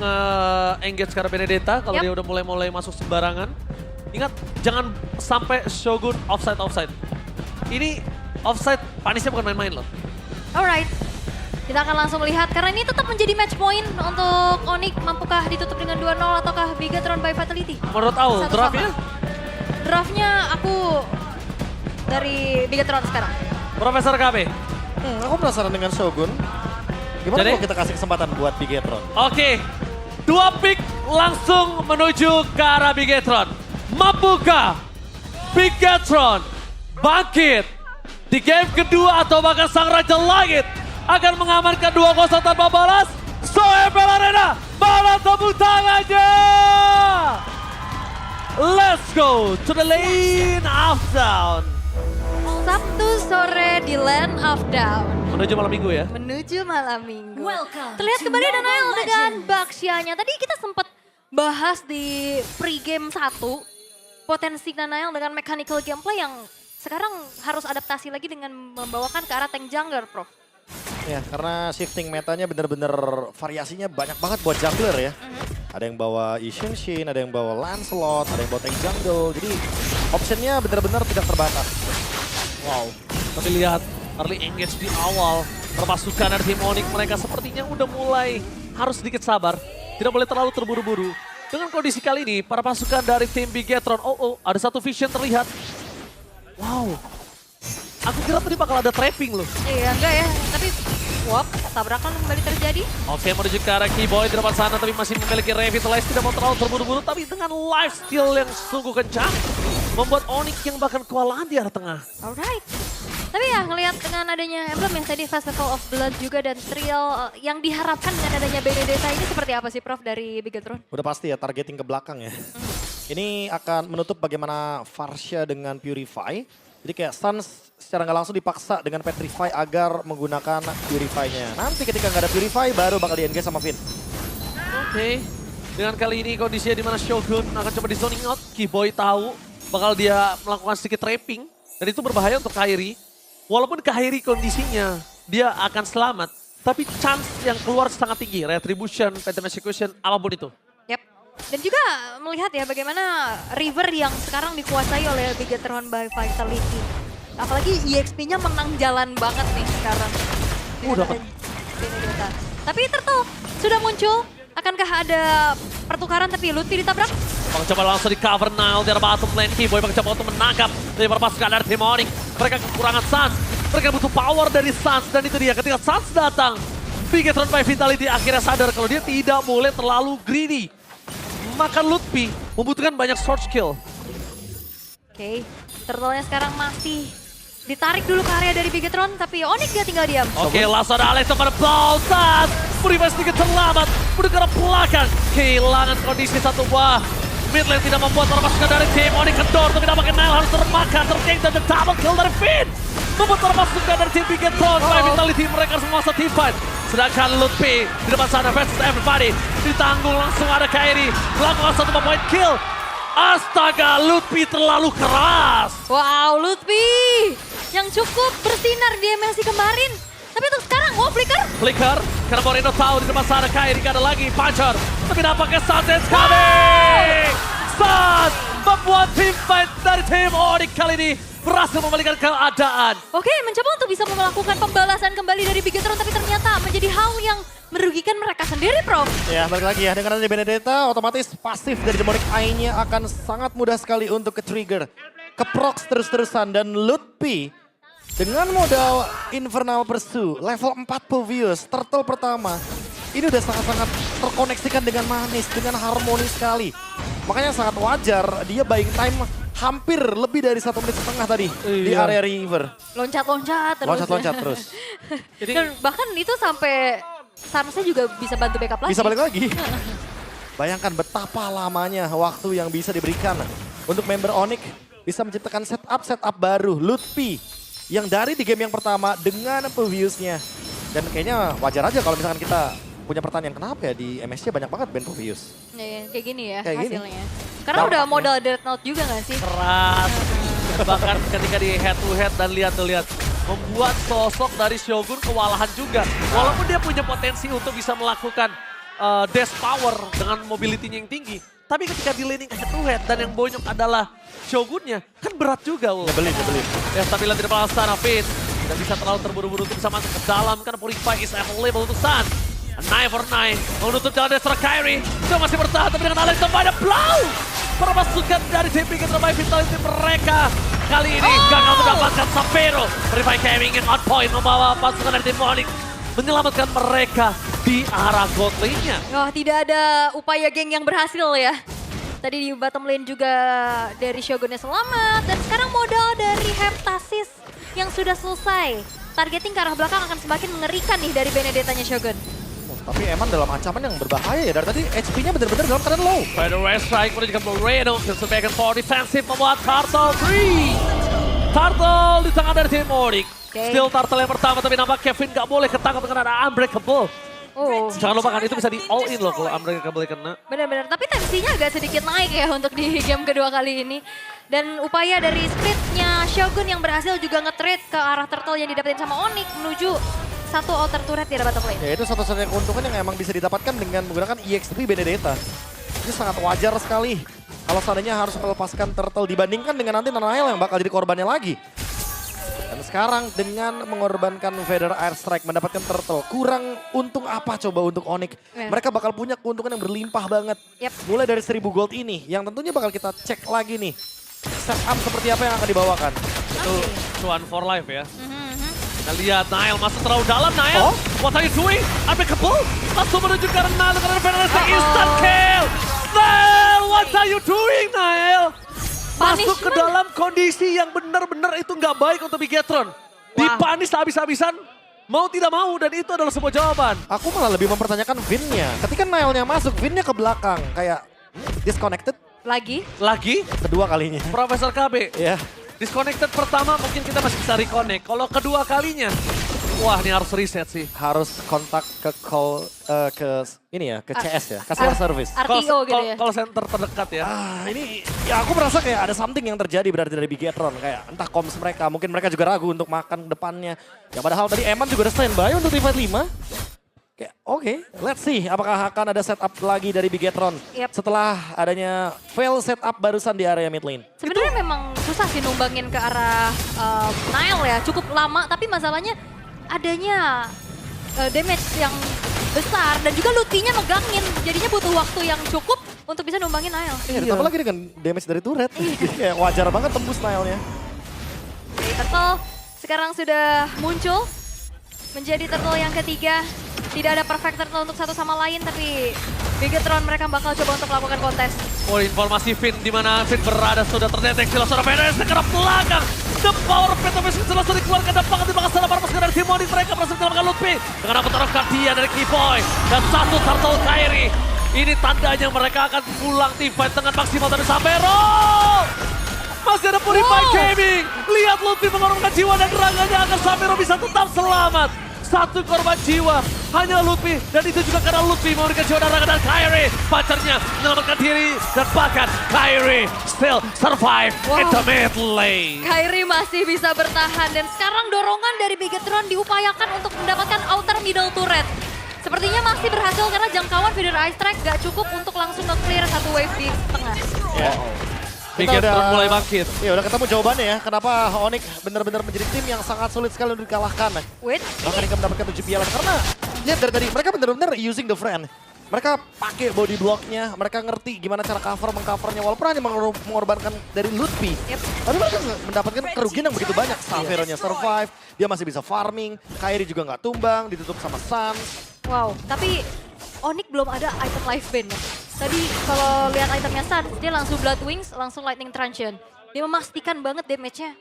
nge-engage karena Benedetta kalau dia udah mulai masuk sembarangan. Ingat, jangan sampai Shogun offside. Ini offside, punishnya bukan main-main loh. Alright, kita akan langsung melihat karena ini tetap menjadi match point untuk Onyx. Mampukah ditutup dengan 2-0 ataukah Bigetron by Fatality? Menurut Aul, draftnya? Draftnya aku dari Bigetron sekarang. Profesor KB. Aku penasaran dengan Shogun. Gimana Jadi? kalau kita kasih kesempatan buat Bigetron? Oke, 2 pick langsung menuju ke arah Bigetron. Mampukah Bigetron bangkit di game kedua atau bahkan Sang Raja Langit akan mengamankan 2-0 tanpa balas? So MPL Arena, mana tepuk tangannya? Let's go to the lane of down. Sabtu sore di Land of Down. Menuju malam minggu ya? Menuju malam minggu. Welcome Terlihat to kembali Mobile Danael dengan Legends. Baxianya. Tadi kita sempat bahas di pre-game 1. Potensi Danael dengan mechanical gameplay yang sekarang harus adaptasi lagi dengan membawakan ke arah tank jungler, Prof. Ya, karena shifting metanya bener-bener variasinya banyak banget buat jungler ya. Ada yang bawa Ishin Shin, ada yang bawa Lancelot, ada yang bawa tank jungle. Jadi optionnya bener-bener tidak terbatas. Wow, tapi lihat early engage di awal. Perpasukan dari tim Onyx mereka sepertinya udah mulai harus sedikit sabar. Tidak boleh terlalu terburu-buru. Dengan kondisi kali ini, para pasukan dari tim Bigetron, ada satu vision terlihat. Wow, aku kira tadi bakal ada trapping loh. Iya, enggak ya. Tapi, wop, tabrakan kembali terjadi. Oke, menuju ke arah Keyboy di depan sana, tapi masih memiliki Revitalize. Tidak mau terlalu terburu-buru, tapi dengan life steal yang sungguh kencang. Membuat Onyx yang bahkan kewalahan di arah tengah. Alright. Tapi ya ngelihat dengan adanya emblem yang tadi Festival of Blood juga dan Trial yang diharapkan dengan adanya Benedetta ini seperti apa sih Prof dari Bigetron? Udah pasti ya targeting ke belakang ya. Ini akan menutup bagaimana Varsha dengan Purify. Jadi kayak Suns secara nggak langsung dipaksa dengan Petrify agar menggunakan Purify-nya. Nanti ketika nggak ada Purify baru bakal di-engage sama Finn. Oke, dengan kali ini kondisinya di mana Shogun akan coba di zoning out. Keyboy tahu bakal dia melakukan sedikit trapping. Dan itu berbahaya untuk Kairi. Walaupun Kairi kondisinya dia akan selamat. Tapi chance yang keluar sangat tinggi. Retribution, Pattern Execution, apapun itu. Yap. Dan juga melihat ya bagaimana River yang sekarang dikuasai oleh Bigetron by Vitality. Apalagi EXP-nya menang jalan banget nih sekarang. Dapat. Benedetta. Tapi Turtle sudah muncul. Akankah ada pertukaran tapi Lutfi ditabrak? Bang coba langsung di cover Nile dari bottom lane. Keyboy Bang coba untuk menangkap dari perpasukan dari tim Onyx. Mereka kekurangan Suns. Mereka butuh power dari Suns. Dan itu dia ketika Suns datang. Bigetron by Vitality akhirnya sadar kalau dia tidak boleh terlalu greedy. Maka Lutfi membutuhkan banyak short skill. Oke, Turtle-nya sekarang masih ditarik dulu ke area dari Bigetron. Tapi Onyx dia tinggal diam. Oke, langsung ada Alex pada ball. Suns Purify sedikit terlambat. Udah ke arah belakang. Kehilangan kondisi satu buah. Mid lane tidak membuat para pasukan dari tim Onyx kendor. Tapi nampaknya Nile harus termakan. Terkait dan double kill dari Finn. Membuat para pasukan dari tim Bigetron by Vitality mereka harus menguasai team fight. Sedangkan Lutfi di depan sana versus everybody. Ditanggung langsung ada Kairi. Melakukan satu point kill. Astaga, Lutfi terlalu keras. Wow, Lutfi yang cukup bersinar di MLC kemarin. Tapi untuk sekarang, flicker. Flicker, karena Moreno tahu di depan sana Kairi gak ada lagi puncher. Tapi nampaknya Suns is coming. Suns membuat team fight dari tim Onyx kali ini berhasil membalikan keadaan. Oke, mencoba untuk bisa melakukan pembalasan kembali dari Bigetron. Tapi ternyata menjadi hal yang merugikan mereka sendiri, Prof. Ya balik lagi ya dengan ada Benedetta otomatis pasif dari Demonic Eye-nya akan sangat mudah sekali untuk ke-trigger. Ke-procs terus-terusan dan Lutfi dengan modal Infernal Pursue level 4 Povius, turtle pertama. Ini udah sangat-sangat terkoneksikan dengan manis, dengan harmonis sekali. Makanya sangat wajar dia buying time hampir lebih dari 1,5 menit tadi di area river. Loncat-loncat terus. Loncat-loncat terus. Dan bahkan itu sampai Sunsnya juga bisa bantu backup lagi. Bisa balik lagi. Bayangkan betapa lamanya waktu yang bisa diberikan untuk member Onyx bisa menciptakan setup baru. Lutfi yang dari di game yang pertama dengan Povius-nya. Dan kayaknya wajar aja kalau misalkan kita punya pertanyaan kenapa ya di MSC banyak banget band Povius. Ya, kayak gini ya Kayak gini. hasilnya. Karena udah modal Death Note juga gak sih? Keras. Bahkan ketika di head to head dan lihat. Membuat sosok dari Shogun kewalahan juga. Walaupun dia punya potensi untuk bisa melakukan dash power dengan mobility-nya yang tinggi. Tapi ketika di laning head to head dan yang bonyok adalah Shogunnya, kan berat juga. Nyebelin. Ya, stabilan tidak pernah sana, Finn. Tidak bisa terlalu terburu-buru untuk bisa masuk ke dalam, karena Purify is available untuk Sun. 9 for 9, menutup jalan Destra Kyrie. Dia masih bertahan, tapi dengan Alex Tomba ada blow. Permasukan dari tim Bikin terbaik vitality mereka. Kali ini gagal mendapatkan Sapero. Purify Kyrie ingin on point, membawa pasukan dari tim Onyx. Menyelamatkan mereka di arah gold lane-nya. Wah, tidak ada upaya geng yang berhasil ya. Tadi di bottom lane juga dari Shogunnya selamat. Dan sekarang modal dari Heptasis yang sudah selesai. Targeting ke arah belakang akan semakin mengerikan nih dari Benedetta-nya Shogun. Tapi Eman dalam ancaman yang berbahaya ya. Dari tadi HP-nya benar-benar dalam keadaan low. Federer strike, kemudian juga Moreno. Sebagian for defensive membuat Turtle free. Turtle di tangan dari tim Onyx. Still Turtle yang pertama, tapi nampak Kevin gak boleh ketangkap dengan ada Unbreakable. Oh. Jangan lupa kan itu bisa di all in loh kalau Unbreakable kena. Benar-benar, tapi tensinya agak sedikit naik ya untuk di game kedua kali ini. Dan upaya dari splitnya Shogun yang berhasil juga nge-trade ke arah Turtle yang didapetin sama Onyx menuju satu outer turret di bottom lane. Ya itu satu-satunya keuntungan yang emang bisa didapatkan dengan menggunakan EXP Benedetta. Ini sangat wajar sekali kalau seandainya harus melepaskan Turtle dibandingkan dengan nanti Nanael yang bakal jadi korbannya lagi. Dan sekarang dengan mengorbankan Vader Airstrike mendapatkan Turtle, kurang untung apa coba untuk Onyx? Mereka bakal punya keuntungan yang berlimpah banget. Mulai dari 1000 gold ini yang tentunya bakal kita cek lagi nih. Setup seperti apa yang akan dibawakan. Itu cuan for life ya. Kita lihat Nael masuk terlalu dalam, Nael. What are you doing? Unbreakable. Langsung menuju ke arah Nael dengan Vader Airstrike instant kill. Nael, what are you doing, Nael? Masuk ke dalam kondisi yang benar-benar itu nggak baik untuk Bigetron. Dipanis habis-habisan, mau tidak mau, dan itu adalah sebuah jawaban. Aku malah lebih mempertanyakan Vin-nya. Ketika Nailnya masuk, Vin-nya ke belakang. Kayak disconnected. Lagi? Kedua kalinya. Profesor KB. Ya. Disconnected pertama mungkin kita masih bisa reconnect. Kalau kedua kalinya, wah ini harus reset sih. Harus kontak ke call, ke CS ya, customer service. RTO gitu ya? Call center terdekat ya. Ini ya aku merasa kayak ada something yang terjadi berarti dari Bigetron. Kayak entah comms mereka, mungkin mereka juga ragu untuk makan depannya. Ya padahal tadi Eman juga ada standby untuk Divide 5. Kayak oke, let's see apakah akan ada setup lagi dari Bigetron. Setelah adanya fail setup barusan di area mid lane. Sebenarnya memang susah sih numbangin ke arah Nael ya, cukup lama. Tapi masalahnya adanya damage yang besar dan juga Lutfi-nya megangin. Jadinya butuh waktu yang cukup untuk bisa numbangin Nael. Iya, ditambah lagi dengan damage dari turret. Jadi kayak wajar banget tembus Nailnya. Jadi Turtle sekarang sudah muncul menjadi Turtle yang ketiga. Tidak ada perfect Turtle untuk satu sama lain, tapi Bigetron mereka bakal coba untuk melakukan kontes. Oh, informasi Finn di mana Finn berada sudah terdeteksi langsung Vader ke arah belakang. The power of Petavis langsung dikeluarkan dan banget dimakan salah pasukan dari tim Onyx. Mereka berhasil menyelamatkan Lutfi dengan apa taruh Guardian dari Keyboy dan satu Turtle Kyrie. Ini tandanya mereka akan pulang tim fight dengan maksimal dari Sapero. Masih ada Purify Gaming. Lihat Lutfi mengorbankan jiwa dan raganya agar Sapero bisa tetap selamat. Satu korban jiwa, hanya Lutfi, dan itu juga karena Lutfi memberikan jiwa dan raga dan Kyrie. Pacarnya menyelamatkan diri, dan bahkan Kyrie still survive in the mid lane. Kyrie masih bisa bertahan, dan sekarang dorongan dari Bigetron diupayakan untuk mendapatkan outer middle turret. Sepertinya masih berhasil karena jangkauan Vader Airstrike gak cukup untuk langsung nge-clear satu wave di tengah. Bigetron mulai bangkit. Ya udah ketemu jawabannya ya. Kenapa Onyx benar-benar menjadi tim yang sangat sulit sekali untuk dikalahkan. Bahkan hingga mendapatkan 7 piala. Karena lihat dari tadi mereka benar-benar using the friend. Mereka pakai body blocknya, mereka ngerti gimana cara mengcovernya walaupun hanya mengorbankan dari Lutfi. Tapi mereka mendapatkan kerugian yang begitu banyak. Sapero-nya survive, dia masih bisa farming, Kyrie juga nggak tumbang, ditutup sama Suns. Wow, tapi Onyx belum ada item life band. Tadi kalau lihat itemnya Sun, dia langsung Blood Wings, langsung Lightning Truncheon. Dia memastikan banget damage-nya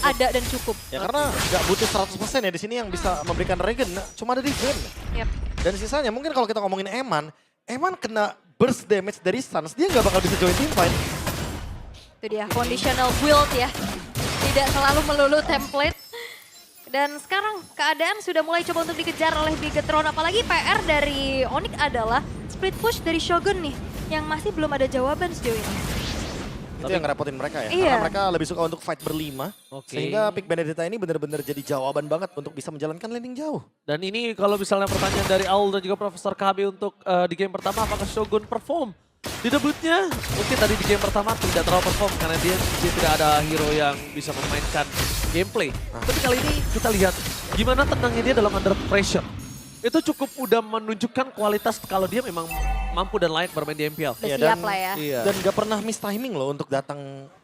ada dan cukup. Ya karena nggak butuh 100% ya di sini yang bisa memberikan regen, cuma ada di Ven. Dan sisanya mungkin kalau kita ngomongin Eman kena burst damage dari Suns, dia nggak bakal bisa join team fight. Itu dia, conditional build ya. Tidak selalu melulu template. Dan sekarang keadaan sudah mulai coba untuk dikejar oleh Bigetron. Apalagi PR dari Onyx adalah split push dari Shogun nih. Yang masih belum ada jawaban sejauh ini. Itu yang ngerepotin mereka ya. Iya. Karena mereka lebih suka untuk fight berlima. Oke. Sehingga pick Benedetta ini benar-benar jadi jawaban banget untuk bisa menjalankan landing jauh. Dan ini kalau misalnya pertanyaan dari Aul dan juga Profesor KB untuk di game pertama, apakah Shogun perform? Di debutnya mungkin tadi di game pertama tidak terlalu perform karena dia tidak ada hero yang bisa memainkan gameplay. Tapi kali ini kita lihat gimana tenangnya dia dalam under pressure. Itu cukup udah menunjukkan kualitas kalau dia memang mampu dan layak bermain di MPL. Udah Iya, siap lah ya. Iya. Dan gak pernah miss timing loh untuk datang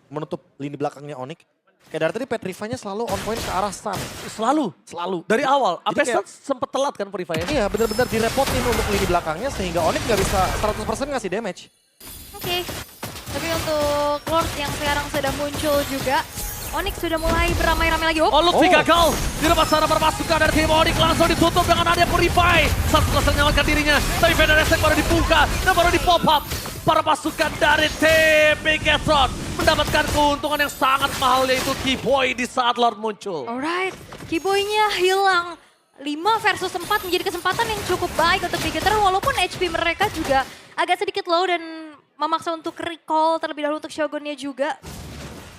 menutup lini belakangnya Onyx. Kayak dari tadi Petrify-nya selalu on point ke arah Sun. Selalu. Selalu. Dari awal, Jadi sampai kayak- sempat telat kan Purify. Iya benar-benar direpotin untuk lini belakangnya sehingga Onyx gak bisa 100% ngasih damage. Oke. Tapi untuk Lord yang sekarang sudah muncul juga, Onyx sudah mulai beramai-ramai lagi. Oh, Lutfi Oh. gagal. Di depan sana berpasukan dari tim Onyx langsung ditutup dengan adanya Purify. Satu selesai menyelamatkan dirinya. Tapi Federation baru dibuka dan baru di pop up. Para pasukan dari tim Bigetron mendapatkan keuntungan yang sangat mahal yaitu Keyboy di saat Lord muncul. Alright, Keyboy-nya hilang. 5 versus 4 menjadi kesempatan yang cukup baik untuk Bigetron walaupun HP mereka juga agak sedikit low dan memaksa untuk recall terlebih dahulu untuk Shogunnya juga.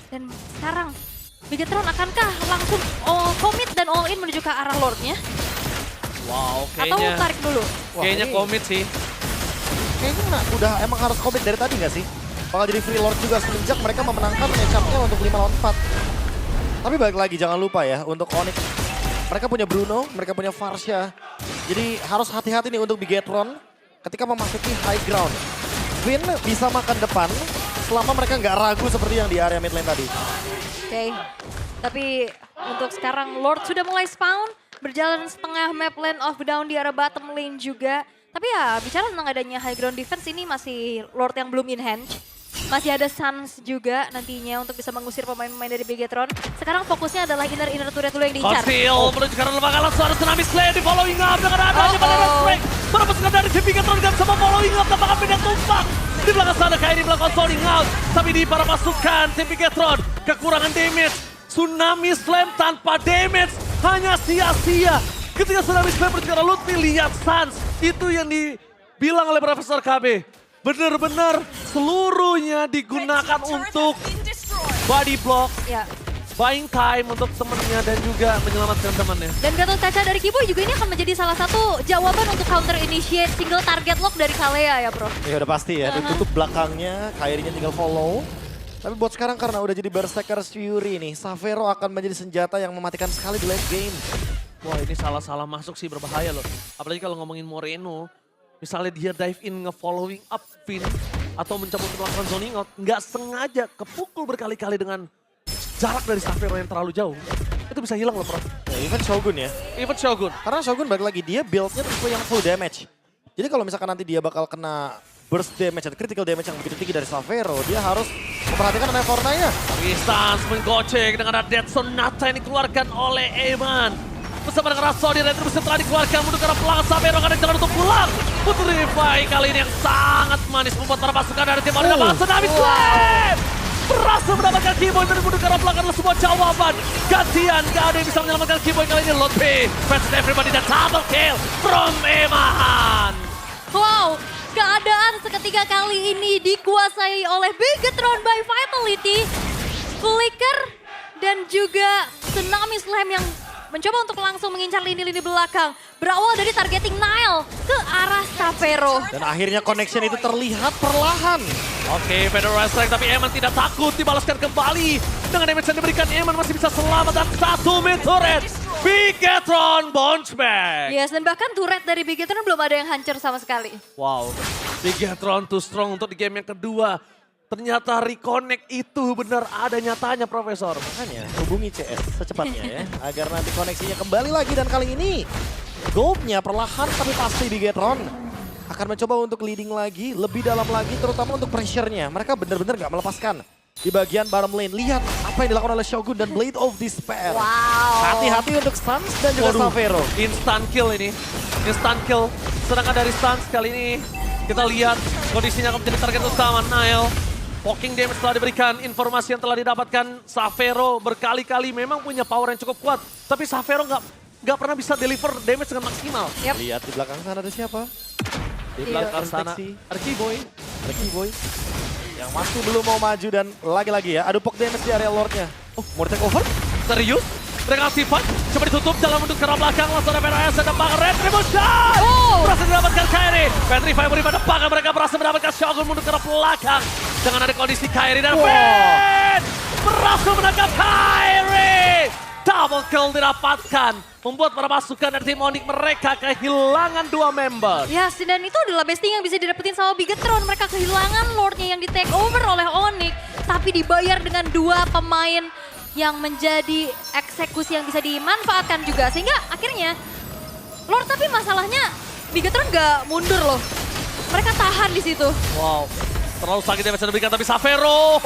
Dan sekarang Bigetron akankah langsung all commit dan all in menuju ke arah Lordnya? Wow, Atau tarik dulu? Wah, kayaknya ini- komit sih. Kayaknya udah emang harus commit dari tadi gak sih? Bakal jadi free lord juga semenjak mereka memenangkan match-up-nya untuk 5 lawan 4. Tapi balik lagi jangan lupa ya untuk Onyx. Mereka punya Bruno, mereka punya Varsha. Jadi harus hati-hati nih untuk Bigetron ketika memasuki high ground. Vin bisa makan depan selama mereka nggak ragu seperti yang di area mid lane tadi. Oke, tapi untuk sekarang Lord sudah mulai spawn, berjalan setengah map Land of Down di arah bottom lane juga. Tapi ya bicara tentang adanya high ground defense ini masih Lord yang belum in hand. Masih ada Suns juga nantinya untuk bisa mengusir pemain-pemain dari Bigetron. Sekarang fokusnya adalah inner turret dulu yang diincar. Conceal menuju ke arah lembaga langsung ada Tsunami Slayer di following up dengan adanya pada Strike. Para pasukan dari tim Bigetron gak bisa following up dan bakal pindah tumpah. Di belakang sana Kairi melakukan zoning out. Tapi di para pasukan tim Bigetron kekurangan damage. Tsunami Slam tanpa damage hanya sia-sia. Ketika Tsunami Slam menuju ke arah Lutfi, lihat Sans. Itu yang dibilang oleh Profesor KB. Benar-benar seluruhnya digunakan untuk body block, Ya. buying time untuk temennya dan juga menyelamatkan temannya. Dan Gatot Kaca dari Keyboy juga ini akan menjadi salah satu jawaban untuk counter initiate single target lock dari Kalea ya bro. Ya udah pasti ya, ditutup belakangnya, Kairinya tinggal follow. Tapi buat sekarang karena udah jadi Berserker's Fury nih, Savero akan menjadi senjata yang mematikan sekali di late game. Wah ini salah-salah masuk sih berbahaya loh. Apalagi kalau ngomongin Moreno, misalnya dia dive in nge-following up Finn atau mencoba untuk melakukan zoning out, nggak sengaja kepukul berkali-kali dengan jarak dari Savero yang terlalu jauh. Itu bisa hilang loh Prof. Ya, even Shogun ya. Even Shogun. Karena Shogun balik lagi, dia build-nya tipe yang full damage. Jadi kalau misalkan nanti dia bakal kena burst damage atau critical damage yang begitu tinggi dari Savero, dia harus memperhatikan ada Fortnite-nya. Tapi Stans menggocek dengan ada Dead Sonata yang dikeluarkan oleh Eman. Bersama dengan Rasodi dan terus telah dikeluarkan menuju ke arah pelanggan Savero akan jalan untuk pulang. Putri kali ini yang sangat manis membuat para pasukan dari tim Marina Bangsa Tsunami Slam. Berhasil mendapatkan Keyboy dan menuju ke arah pelanggan adalah sebuah jawaban. Gantian, gak ada yang bisa menyelamatkan Keyboy kali ini. Lotfi versus everybody dan double kill from Eman. Wow, keadaan seketika kali ini dikuasai oleh Bigetron by Vitality. Flicker dan juga Tsunami Slam yang mencoba untuk langsung mengincar lini-lini belakang. Berawal dari targeting Nile ke arah Savero. Dan akhirnya connection itu terlihat perlahan. Oke, Federal Strike tapi Eman tidak takut dibalaskan kembali. Dengan damage yang diberikan Eman masih bisa selamat dan satu mid turret. Bigetron bounce back. Yes, dan bahkan turret dari Bigetron belum ada yang hancur sama sekali. Wow, Bigetron too strong untuk di game yang kedua. Ternyata reconnect itu benar ada nyatanya Profesor. Makanya hubungi CS secepatnya ya, agar nanti koneksinya kembali lagi. Dan kali ini goldnya perlahan tapi pasti Bigetron akan mencoba untuk leading lagi, lebih dalam lagi terutama untuk pressure-nya. Mereka benar-benar nggak melepaskan di bagian bottom lane. Lihat apa yang dilakukan oleh Shogun dan Blade of Despair. Wow. Hati-hati untuk Stans dan juga Waduh, Savero. instant kill ini. Instant kill. Sedangkan dari Stans kali ini kita lihat kondisinya akan menjadi target utama Nile. Poking damage telah diberikan, informasi yang telah didapatkan Savero berkali-kali memang punya power yang cukup kuat. Tapi Savero nggak pernah bisa deliver damage dengan maksimal. Yep. Lihat di belakang sana ada siapa? Di Iya. belakang sana Deteksi. ada Keyboy. Ada Keyboy. yang masih belum mau maju dan lagi-lagi ya, adu pok damage di area Lordnya. Oh, mau di take over? Serius? Mereka aktifan, coba ditutup jalan untuk ke arah belakang, langsung ada PRS dan depangan Retribution! Berhasil mendapatkan Kairi, Petrify beriman depangan, mereka berhasil mendapatkan Shogun mundur ke arah belakang. Dengan ada kondisi Kairi dan Finn! Berhasil menangkap Kairi! Double kill didapatkan, membuat para pasukan dari tim Onyx mereka kehilangan 2 member. Yes, dan itu adalah besting yang bisa didapetin sama Bigetron. Mereka kehilangan Lordnya yang di take over oleh Onyx, tapi dibayar dengan 2 pemain yang menjadi eksekusi yang bisa dimanfaatkan juga. Sehingga akhirnya Lord, tapi masalahnya Bigetron gak mundur loh. Mereka tahan di situ. Wow, terlalu sakit yang bisa diberikan tapi Xavero.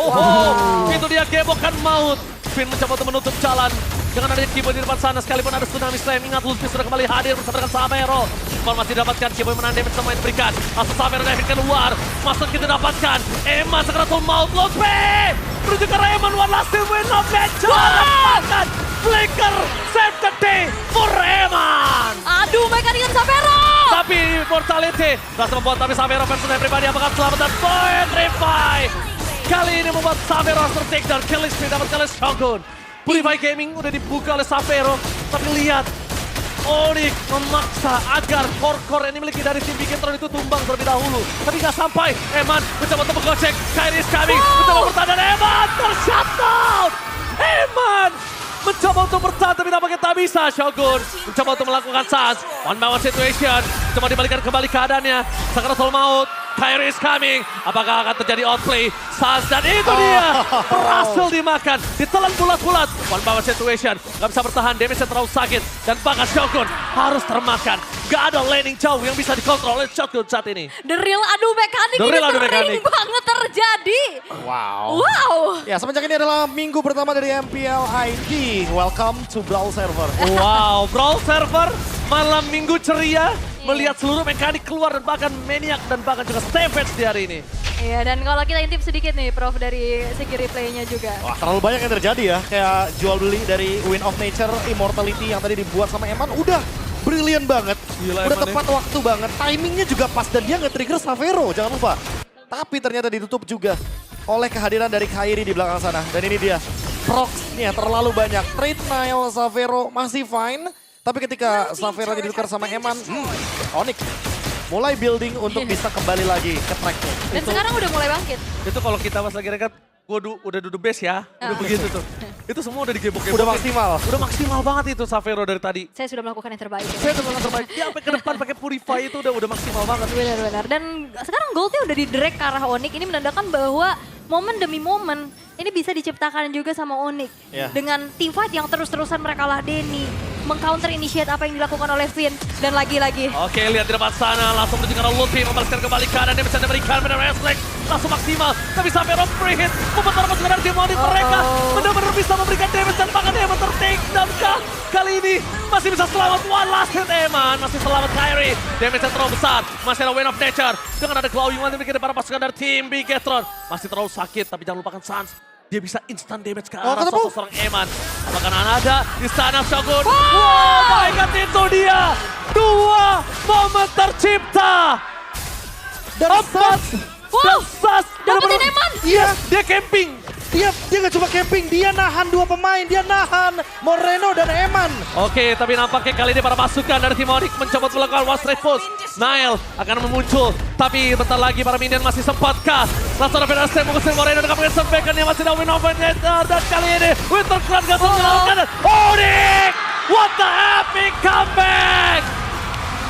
Itu dia gebokan maut. Finn mencoba untuk menutup jalan. Dengan adanya Kiboy di depan sana, sekalipun ada Tsunami Slam, ingat Lutfi sudah kembali hadir bersama dengan Xavero. Informasi didapatkan, Kiboy menahan damage sama yang diberikan. Langsung Xavero David keluar, masuk kita dapatkan. Eman Sakratul Maut, Lutfi! Menuju ke arah Eman, one last win of match. Dapatkan Flicker, save the day for Eman! Aduh, mereka dengan Xavero! Tapi Mortality berhasil membuat tapi Xavero versus pribadi apakah selamat dan Petrify. Kali ini membuat Xavero harus ter-takedown, killing spree dapat kali Shogun. Purify Gaming udah dibuka oleh Xavero, tapi lihat Onyx memaksa agar core-core yang dimiliki dari tim Bigetron itu tumbang terlebih dahulu. Tapi nggak sampai, Eman mencoba untuk menggocek, Kairi is coming, mencoba bertahan dan Eman ter-shutdown! Eman mencoba untuk bertahan tapi nampaknya tak bisa. Shogun mencoba untuk melakukan sans. One by one situation, coba dibalikan kembali keadaannya. Sakratul Maut, Kairi is coming. Apakah akan terjadi outplay? Sans dan itu dia berhasil dimakan. Ditelan bulat-bulat. One by one situation, gak bisa bertahan, damage-nya terlalu sakit. Dan bahkan Shogun harus termakan. Gak ada laning jauh yang bisa dikontrol oleh Shogun saat ini. The real adu mekanik The ini real adu sering mekanik. banget terjadi. Wow. Wow. Ya, semenjak ini adalah minggu pertama dari MPL ID. Welcome to Brawl Server. Wow, Brawl Server malam minggu ceria. Melihat seluruh mekanik keluar dan bahkan Maniac dan bahkan juga Savage di hari ini. Iya, dan kalau kita intip sedikit nih Prof dari segi replaynya juga. Wah, terlalu banyak yang terjadi ya. Kayak jual beli dari Wind of Nature, Immortality yang tadi dibuat sama Eman. Udah brilian banget. Gila, Udah Eman tepat waktu banget. Timingnya juga pas dan dia nge-trigger Xavero, jangan lupa. Tapi ternyata ditutup juga oleh kehadiran dari Kairi di belakang sana. Dan ini dia, procs-nya terlalu banyak. Trade Nile Xavero masih fine. Tapi ketika Xavero ditukar sama Eman, Onyx mulai building untuk bisa kembali lagi ke track-nya. Dan sekarang udah mulai bangkit. Itu kalau kita pas lagi rekat, udah duduk base ya. Udah begitu tuh. Itu semua udah digebok-gebok. Udah maksimal. Udah maksimal banget itu Xavero dari tadi. Saya sudah melakukan yang terbaik. Saya udah melakukan terbaik. Dia sampai ke depan pakai Purify itu udah maksimal banget. Benar-benar. Dan sekarang goldnya udah di-drag ke arah Onyx. Ini menandakan bahwa momen demi momen ini bisa diciptakan juga sama Onyx. Yeah. Dengan team fight yang terus-terusan mereka ladeni. Meng-counter initiate apa yang dilakukan oleh Finn. Dan lagi-lagi. Oke, lihat di depan sana. Langsung menuju ke arah Lutfi. Membalaskan kembali kanan. Dia bisa diberikan benar refleks. Langsung maksimal. Tapi sampai rock free hit. Membuat para pasukan dari tim Onyx mereka benar-benar bisa memberikan damage. Dan bahkan Eman ter-take down kah? Kali ini masih bisa selamat. One last hit Eman. Masih selamat Kairi. Damage yang terlalu besar. Masih ada Wind of Nature. Dengan ada glowing one yang dimiliki para pasukan dari tim Bigetron. Masih terlalu sakit. Tapi jangan lupakan Sans. Dia bisa instant damage ke arah sosok seorang Eman. Apakah ada di sana Shogun? Wow, my God, itu dia. 2 momen tercipta. Dan Sas. Dapetin Eman. Iya, Dia camping. dia nggak cuma camping, dia nahan 2 pemain, dia nahan Moreno dan Eman. Oke, tapi nampaknya kali ini para pasukan dari tim Onyx mencoba untuk melakukan one straight push. Nile akan muncul, tapi bentar lagi para minion masih sempatkah. Langsung ada Federasi mengusil Moreno dengan pengen sebekan yang masih ada Wind of Nature. Dan kali ini Winterclan gak menyelamatkan. Onyx! What the epic comeback!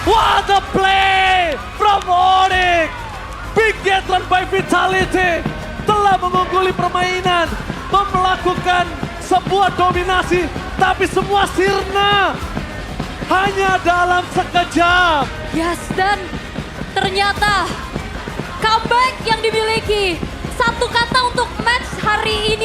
What a play from Onyx! Bigetron by Vitality telah mengungguli permainan, melakukan sebuah dominasi, tapi semua sirna hanya dalam sekejap. Yes, dan ternyata comeback yang dimiliki. Satu kata untuk match hari ini.